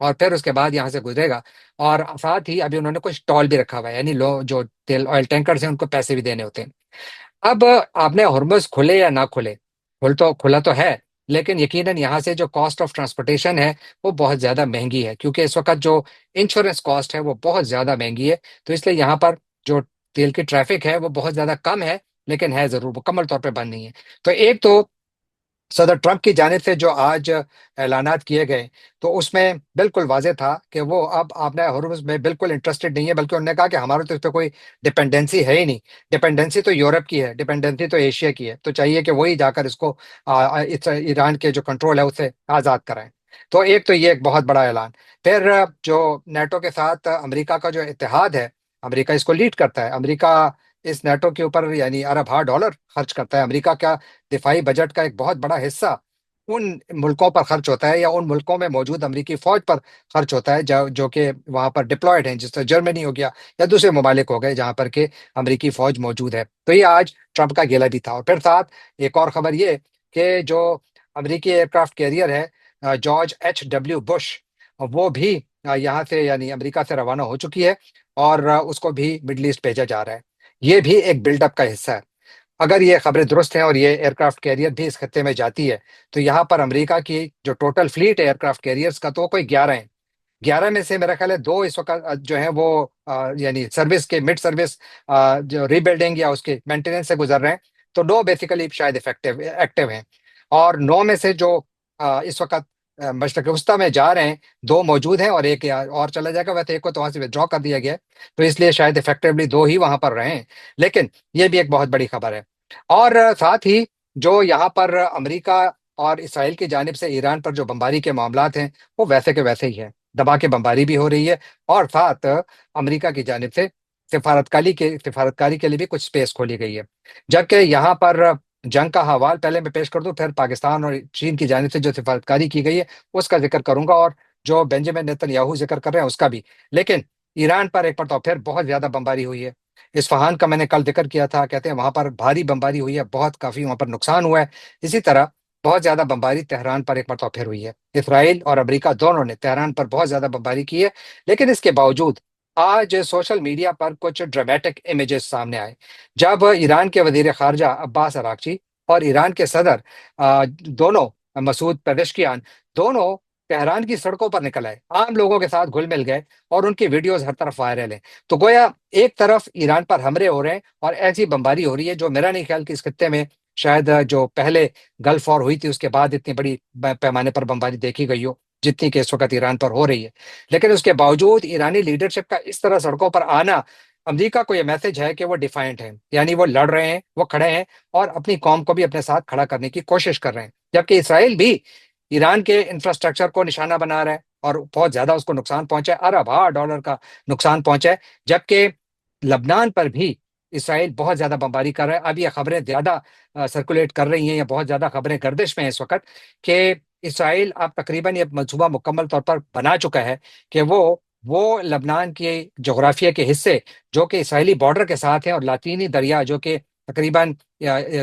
اور پھر اس کے بعد یہاں سے گزرے گا۔ اور ساتھ ہی ابھی انہوں نے کچھ ٹول بھی رکھا ہوا ہے، یعنی لو جو تیل آئل ٹینکرز ہیں ان کو پیسے بھی دینے ہوتے ہیں۔ اب آپ نے ہرمز کھلے یا نہ کھلے، کھلا تو ہے، لیکن یقیناً یہاں سے جو کاسٹ آف ٹرانسپورٹیشن ہے وہ بہت زیادہ مہنگی ہے، کیونکہ اس وقت جو انشورنس کاسٹ ہے وہ بہت زیادہ مہنگی ہے۔ تو اس لیے یہاں پر جو تیل کی ٹریفک ہے وہ بہت زیادہ کم ہے، لیکن ہے ضرور، مکمل طور پہ بند نہیں ہے۔ تو ایک تو صدر ٹرمپ کی جانب سے جو آج اعلانات کیے گئے، تو اس میں بالکل واضح تھا کہ وہ اب آپ نے ہرمز میں بالکل انٹرسٹڈ نہیں ہے، بلکہ انہوں نے کہا کہ ہمارا تو اس پہ کوئی ڈپینڈنسی ہے ہی نہیں۔ ڈپینڈنسی تو یورپ کی ہے، ڈپینڈنسی تو ایشیا کی ہے، تو چاہیے کہ وہی جا کر اس کو ایران کے جو کنٹرول ہے اسے آزاد کرائیں۔ تو ایک تو یہ ایک بہت بڑا اعلان۔ پھر جو نیٹو کے ساتھ امریکہ کا جو اتحاد ہے، امریکہ اس کو لیڈ کرتا ہے، امریکہ اس نیٹو کے اوپر یعنی ارب ہا ڈالر خرچ کرتا ہے۔ امریکہ کا دفاعی بجٹ کا ایک بہت بڑا حصہ ان ملکوں پر خرچ ہوتا ہے، یا ان ملکوں میں موجود امریکی فوج پر خرچ ہوتا ہے جو کہ وہاں پر ڈپلائڈ ہیں، جس طرح جرمنی ہو گیا یا دوسرے ممالک ہو گئے جہاں پر کہ امریکی فوج موجود ہے۔ تو یہ آج ٹرمپ کا گیلا بھی تھا۔ اور پھر ساتھ ایک اور خبر یہ کہ جو امریکی ایئر کرافٹ کیریئر ہے جارج ایچ ڈبلیو بش، وہ بھی یہاں سے یعنی امریکہ سے روانہ ہو چکی ہے، اور اس کو بھی مڈل ایسٹ بھیجا جا رہا ہے۔ یہ بھی ایک بلڈ اپ کا حصہ ہے۔ اگر یہ خبریں درست ہیں اور یہ ایئر کرافٹ کیریئر بھی اس خطے میں جاتی ہے، تو یہاں پر امریکہ کی جو ٹوٹل فلیٹ ہے ایئر کرافٹ کیریئرز کا، تو وہ کوئی 11 ہیں۔ 11 میں سے میرا خیال ہے دو اس وقت جو ہیں وہ یعنی سروس کے مڈ سروس جو ری بلڈنگ یا اس کے مینٹیننس سے گزر رہے ہیں، تو 9 بیسیکلی شاید ایکٹیو ہیں، اور 9 میں سے جو اس وقت مشرق وسطیٰ میں جا رہے ہیں، 2 موجود ہیں اور ایک اور چلا جائے گا، ویسے ایک کو تو وہاں سے ودرا کر دیا گیا ہے، تو اس لیے شاید افیکٹولی 2 ہی وہاں پر رہے ہیں۔ لیکن یہ بھی ایک بہت بڑی خبر ہے۔ اور ساتھ ہی جو یہاں پر امریکہ اور اسرائیل کی جانب سے ایران پر جو بمباری کے معاملات ہیں، وہ ویسے کے ویسے ہی ہیں، دبا کے بمباری بھی ہو رہی ہے، اور ساتھ امریکہ کی جانب سے سفارتکاری کے لیے بھی کچھ سپیس کھولی گئی ہے۔ جبکہ یہاں پر جنگ کا حوال پہلے میں پیش کر دوں، پھر پاکستان اور چین کی جانب سے جو سفارتکاری کی گئی ہے اس کا ذکر کروں گا، اور جو بنجمن نیتن یاہو ذکر کر رہے ہیں اس کا بھی۔ لیکن ایران پر ایک مرتبہ پھر بہت زیادہ بمباری ہوئی ہے۔ اصفہان کا میں نے کل ذکر کیا تھا، کہتے ہیں وہاں پر بھاری بمباری ہوئی ہے، بہت کافی وہاں پر نقصان ہوا ہے۔ اسی طرح بہت زیادہ بمباری تہران پر ایک مرتبہ پھر ہوئی ہے۔ اسرائیل اور امریکہ دونوں نے تہران پر بہت زیادہ بمباری کی ہے، لیکن اس کے باوجود آج سوشل میڈیا پر کچھ ڈرامیٹک امیجز سامنے آئے، جب ایران کے وزیر خارجہ عباس اراغچی اور ایران کے صدر دونوں مسعود پزشکیان دونوں تہران کی سڑکوں پر نکل آئے، عام لوگوں کے ساتھ گھل مل گئے، اور ان کی ویڈیوز ہر طرف وائرل ہیں۔ تو گویا ایک طرف ایران پر حملے ہو رہے ہیں اور ایسی بمباری ہو رہی ہے جو میرا نہیں خیال کہ اس خطے میں شاید جو پہلے گلف وار ہوئی تھی اس کے بعد اتنی بڑی پیمانے پر بمباری دیکھی گئی ہو جتنی کہ اس وقت ایران پر ہو رہی ہے۔ لیکن اس کے باوجود ایرانی لیڈرشپ کا اس طرح سڑکوں پر آنا، امریکہ کو یہ میسج ہے کہ وہ ڈیفائنٹ ہیں، یعنی وہ لڑ رہے ہیں، وہ کھڑے ہیں، اور اپنی قوم کو بھی اپنے ساتھ کھڑا کرنے کی کوشش کر رہے ہیں۔ جبکہ اسرائیل بھی ایران کے انفراسٹرکچر کو نشانہ بنا رہا ہے، اور بہت زیادہ اس کو نقصان پہنچا ہے، ارب ہا ڈالر کا نقصان پہنچا ہے۔ جبکہ لبنان پر بھی اسرائیل بہت زیادہ بمباری کر رہا ہے۔ اب یہ خبریں زیادہ سرکولیٹ کر رہی ہیں، یا بہت زیادہ خبریں گردش میں ہیں اس وقت، کہ اسرائیل اب تقریباً یہ منصوبہ مکمل طور پر بنا چکا ہے کہ وہ لبنان کے جغرافیہ کے حصے جو کہ اسرائیلی بارڈر کے ساتھ ہیں، اور لاطینی دریا جو کہ تقریباً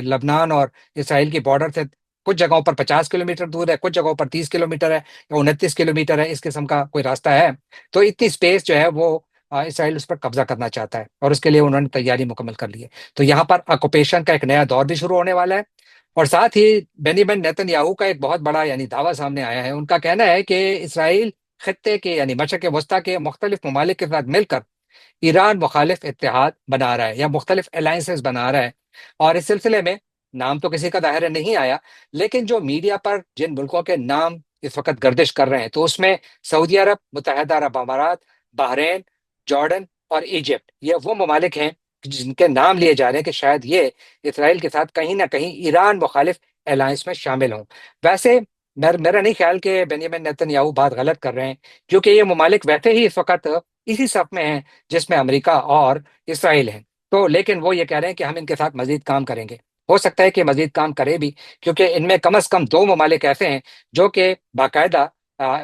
لبنان اور اسرائیل کی بارڈر سے کچھ جگہوں پر 50 کلومیٹر دور ہے، کچھ جگہوں پر 30 کلومیٹر ہے، یا 29 کلومیٹر ہے، اس قسم کا کوئی راستہ ہے۔ تو اتنی اسپیس جو ہے وہ اسرائیل اس پر قبضہ کرنا چاہتا ہے، اور اس کے لیے انہوں نے تیاری مکمل کر لی ہے۔ تو یہاں پر آکوپیشن کا ایک نیا دور بھی شروع ہونے والا ہے۔ اور ساتھ ہی بینیمن نیتن یاہو کا ایک بہت بڑا یعنی دعویٰ سامنے آیا ہے۔ ان کا کہنا ہے کہ اسرائیل خطے کے یعنی مشرق وسطیٰ کے مختلف ممالک کے ساتھ مل کر ایران مخالف اتحاد بنا رہا ہے، یا مختلف الائنسز بنا رہا ہے۔ اور اس سلسلے میں نام تو کسی کا ظاہر نہیں آیا، لیکن جو میڈیا پر جن ملکوں کے نام اس وقت گردش کر رہے ہیں، تو اس میں سعودی عرب، متحدہ عرب امارات، بحرین، جارڈن اور ایجپٹ، یہ وہ ممالک ہیں جن کے نام لیے جا رہے ہیں کہ شاید یہ اسرائیل کے ساتھ کہیں نہ کہیں ایران مخالف الائنس میں شامل ہوں۔ ویسے میرا نہیں خیال کہ بینیامن نیتن یاہو بات غلط کر رہے ہیں، کیونکہ یہ ممالک ویسے ہی اس وقت اسی صف میں ہیں جس میں امریکہ اور اسرائیل ہیں۔ تو لیکن وہ یہ کہہ رہے ہیں کہ ہم ان کے ساتھ مزید کام کریں گے۔ ہو سکتا ہے کہ مزید کام کرے بھی، کیونکہ ان میں کم از کم 2 ممالک ایسے ہیں جو کہ باقاعدہ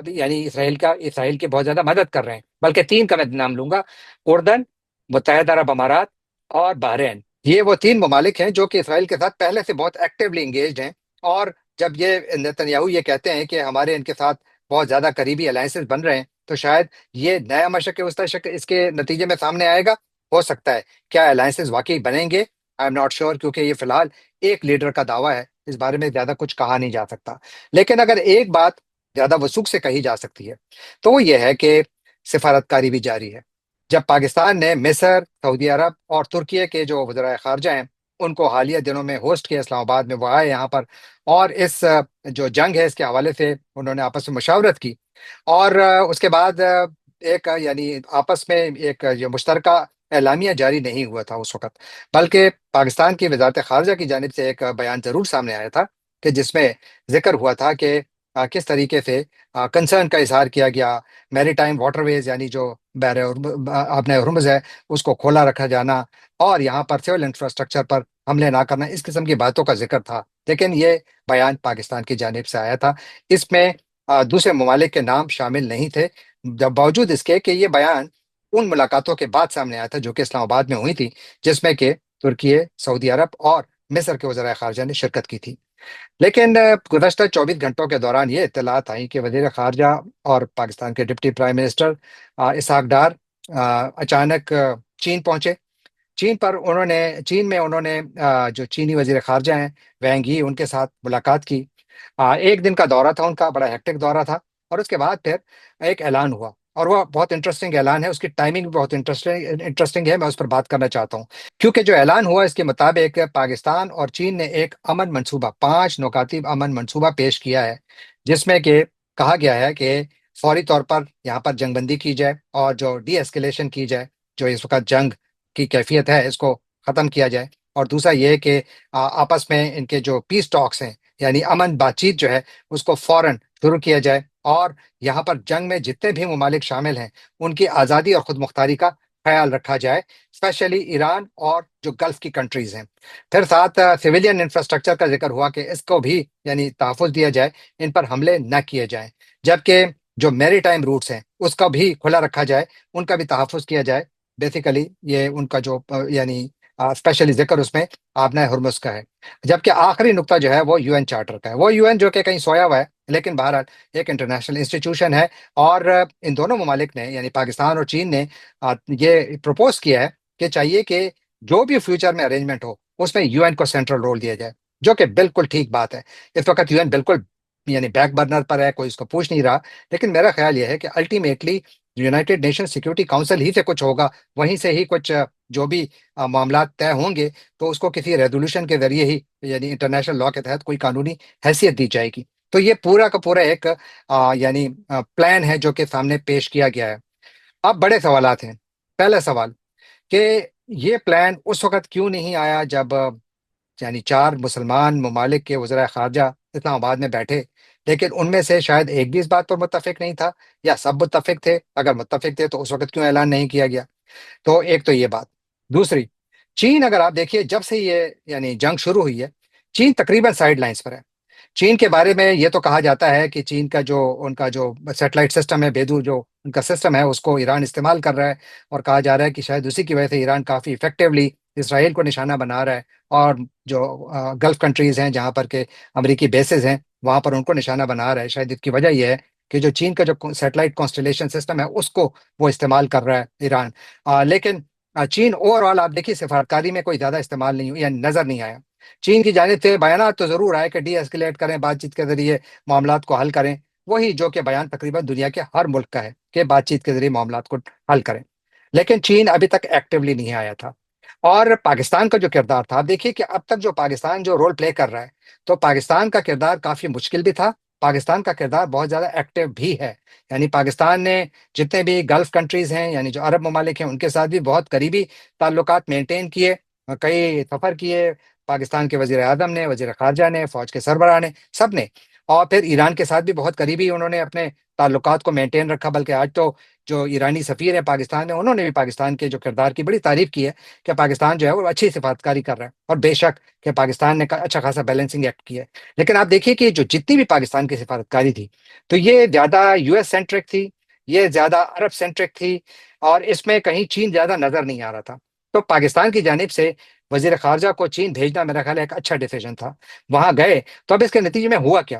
یعنی اسرائیل کی بہت زیادہ مدد کر رہے ہیں، بلکہ 3 کا میں نام لوں گا: اردن، متحدہ عرب امارات اور بحرین۔ یہ وہ 3 ممالک ہیں جو کہ اسرائیل کے ساتھ پہلے سے بہت ایکٹیولی انگیجڈ ہیں۔ اور جب یہ نیتن یاہو یہ کہتے ہیں کہ ہمارے ان کے ساتھ بہت زیادہ قریبی الائنسز بن رہے ہیں، تو شاید یہ نیا مشرق وسطی اس کے نتیجے میں سامنے آئے گا، ہو سکتا ہے۔ کیا الائنسز واقعی بنیں گے؟ آئی ایم ناٹ شیور، کیونکہ یہ فی الحال ایک لیڈر کا دعویٰ ہے، اس بارے میں زیادہ کچھ کہا نہیں جا سکتا۔ لیکن اگر ایک بات زیادہ وثوق سے کہی جا سکتی ہے تو وہ یہ ہے کہ سفارتکاری بھی جاری ہے۔ جب پاکستان نے مصر، سعودی عرب اور ترکیے کے جو وزرائے خارجہ ہیں ان کو حالیہ دنوں میں ہوسٹ کیا اسلام آباد میں، وہ آئے یہاں پر، اور اس جو جنگ ہے اس کے حوالے سے انہوں نے آپس میں مشاورت کی، اور اس کے بعد ایک یعنی آپس میں ایک جو مشترکہ اعلامیہ جاری نہیں ہوا تھا اس وقت، بلکہ پاکستان کی وزارت خارجہ کی جانب سے ایک بیان ضرور سامنے آیا تھا کہ جس میں ذکر ہوا تھا کہ کس طریقے سے کنسرن کا اظہار کیا گیا، میری ٹائم واٹر ویز یعنی جو بحر آبِ ہرمز ہے اس کو کھولا رکھا جانا، اور یہاں پر سول انفراسٹرکچر پر حملے نہ کرنا، اس قسم کی باتوں کا ذکر تھا۔ لیکن یہ بیان پاکستان کی جانب سے آیا تھا، اس میں دوسرے ممالک کے نام شامل نہیں تھے، جب باوجود اس کے کہ یہ بیان ان ملاقاتوں کے بعد سامنے آیا تھا جو کہ اسلام آباد میں ہوئی تھی، جس میں کہ ترکیے، سعودی عرب اور مصر کے وزرائے خارجہ نے شرکت کی تھی۔ لیکن گزشتہ 24 گھنٹوں کے دوران یہ اطلاعات آئیں کہ وزیر خارجہ اور پاکستان کے deputy prime minister Ishaq Dar اچانک چین پہنچے۔ چین میں انہوں نے جو چینی وزیر خارجہ ہیں وینگ یی، ان کے ساتھ ملاقات کی۔ ایک دن کا دورہ تھا ان کا، بڑا ہیکٹک دورہ تھا، اور اس کے بعد پھر ایک اعلان ہوا، اور وہ بہت انٹرسٹنگ اعلان ہے، اس کی ٹائمنگ بھی بہت انٹرسٹنگ ہے، میں اس پر بات کرنا چاہتا ہوں۔ کیونکہ جو اعلان ہوا اس کے مطابق پاکستان اور چین نے ایک امن منصوبہ، 5 نکاتی امن منصوبہ پیش کیا ہے، جس میں کہ کہا گیا ہے کہ فوری طور پر یہاں پر جنگ بندی کی جائے اور جو ڈی ایسکیلیشن کی جائے، جو اس وقت جنگ کی کیفیت ہے اس کو ختم کیا جائے، اور دوسرا یہ کہ آپس میں ان کے جو پیس ٹاکس ہیں یعنی امن بات چیت جو ہے اس کو فوراً شروع کیا جائے، اور یہاں پر جنگ میں جتنے بھی ممالک شامل ہیں ان کی آزادی اور خود مختاری کا خیال رکھا جائے، اسپیشلی ایران اور جو گلف کی کنٹریز ہیں۔ پھر ساتھ سویلین انفراسٹرکچر کا ذکر ہوا کہ اس کو بھی یعنی تحفظ دیا جائے، ان پر حملے نہ کیے جائیں، جبکہ جو میری ٹائم روٹس ہیں اس کا بھی کھلا رکھا جائے، ان کا بھی تحفظ کیا جائے۔ بیسیکلی یہ ان کا جو یعنی اسپیشلی ذکر اس میں آبنائے ہرمز کا ہے۔ جبکہ آخری نقطہ جو ہے وہ یو این چارٹر کا ہے، وہ یو این جو کہ کہیں سویا ہوا ہے، لیکن بہرحال ایک انٹرنیشنل انسٹیٹیوشن ہے، اور ان دونوں ممالک نے یعنی پاکستان اور چین نے یہ پروپوز کیا ہے کہ چاہیے کہ جو بھی فیوچر میں ارینجمنٹ ہو اس میں یو این کو سینٹرل رول دیا جائے، جو کہ بالکل ٹھیک بات ہے۔ اس وقت یو این بالکل یعنی بیک برنر پر ہے، کوئی اس کو پوچھ نہیں رہا، لیکن میرا خیال یہ ہے کہ ultimately united nation security council ہی سے کچھ ہوگا، وہیں سے ہی کچھ جو بھی معاملات طے ہوں گے تو اس کو کسی ریزولوشن کے ذریعے ہی یعنی انٹرنیشنل لاء کے تحت کوئی قانونی حیثیت دی جائے گی۔ تو یہ پورا کا پورا ایک یعنی پلان ہے جو کہ سامنے پیش کیا گیا ہے۔ اب بڑے سوالات ہیں۔ پہلا سوال کہ یہ پلان اس وقت کیوں نہیں آیا جب یعنی 4 مسلمان ممالک کے وزرائے خارجہ اسلام آباد میں بیٹھے، لیکن ان میں سے شاید ایک بھی اس بات پر متفق نہیں تھا، یا سب متفق تھے؟ اگر متفق تھے تو اس وقت کیوں اعلان نہیں کیا گیا؟ تو ایک تو یہ بات۔ دوسری، چین اگر آپ دیکھیے جب سے یہ یعنی جنگ شروع ہوئی ہے، چین تقریباً سائیڈ لائنز پر ہے۔ چین کے بارے میں یہ تو کہا جاتا ہے کہ چین کا جو ان کا جو سیٹلائٹ سسٹم ہے، بیدو جو ان کا سسٹم ہے، اس کو ایران استعمال کر رہا ہے، اور کہا جا رہا ہے کہ شاید اسی کی وجہ سے ایران کافی افیکٹولی اسرائیل کو نشانہ بنا رہا ہے، اور جو گلف کنٹریز ہیں جہاں پر کہ امریکی بیسز ہیں وہاں پر ان کو نشانہ بنا رہا ہے۔ شاید اس کی وجہ یہ ہے کہ جو چین کا جو سیٹلائٹ کانسٹلیشن سسٹم ہے اس کو وہ استعمال کر رہا ہے ایران۔ لیکن چین اوور آل آپ دیکھیے سفارتکاری میں کوئی زیادہ استعمال نہیں ہوئی، یعنی نظر نہیں آیا۔ چین کی جانب سے بیانات تو ضرور آئے کہ ڈی ایسکیلیٹ کریں، بات چیت کے ذریعے معاملات کو حل کریں، وہی جو کہ بیان تقریباً دنیا کے ہر ملک کا ہے کہ بات چیت کے ذریعے معاملات کو حل کریں، لیکن چین ابھی تک ایکٹیولی نہیں آیا تھا۔ اور پاکستان کا جو کردار تھا، آپ دیکھیے کہ اب تک جو پاکستان جو رول پلے کر رہا ہے، تو پاکستان کا کردار کافی مشکل بھی تھا، پاکستان کا کردار بہت زیادہ ایکٹیو بھی ہے۔ یعنی پاکستان نے جتنے بھی گلف کنٹریز ہیں یعنی جو عرب ممالک ہیں ان کے ساتھ بھی بہت قریبی تعلقات مینٹین کیے، کئی سفر کیے، پاکستان کے وزیر اعظم نے، وزیر خارجہ نے، فوج کے سربراہ نے، سب نے، اور پھر ایران کے ساتھ بھی بہت قریبی انہوں نے اپنے تعلقات کو مینٹین رکھا، بلکہ آج تو جو ایرانی سفیر ہے پاکستان میں انہوں نے بھی پاکستان کے جو کردار کی بڑی تعریف کی ہے کہ پاکستان جو ہے وہ اچھی سفارتکاری کر رہا ہے، اور بے شک کہ پاکستان نے اچھا خاصا بیلنسنگ ایکٹ کیا ہے۔ لیکن آپ دیکھیے کہ جو جتنی بھی پاکستان کی سفارتکاری تھی تو یہ زیادہ یو ایس سینٹرک تھی، یہ زیادہ عرب سینٹرک تھی، اور اس میں کہیں چین زیادہ نظر نہیں آ رہا تھا۔ تو پاکستان کی جانب سے وزیر خارجہ کو چین بھیجنا میرا خیال ہے ایک اچھا ڈیسیژن تھا۔ وہاں گئے تو اب اس کے نتیجے میں ہوا کیا؟